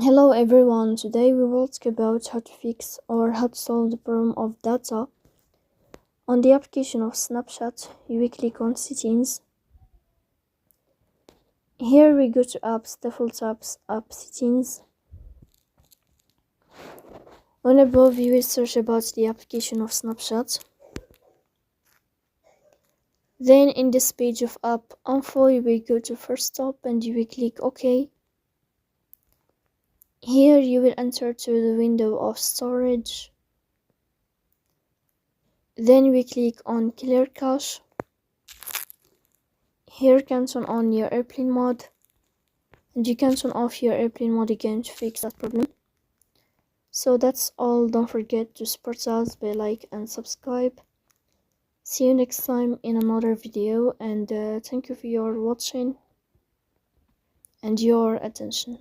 Hello everyone, today we will talk about how to fix or how to solve the problem of data. On the application of Snapchat, you will click on settings. Here we go to apps, default apps, app settings. On above you will search about the application of Snapchat. Then in this page of app info you will go to first stop and you will click OK. Here you will enter to the window of storage. Then we click on clear cache. Here you can turn on your airplane mode and you can turn off your airplane mode again to fix that problem. So that's all. Don't forget to support us by like and subscribe. See you next time in another video, and thank you for your watching and your attention.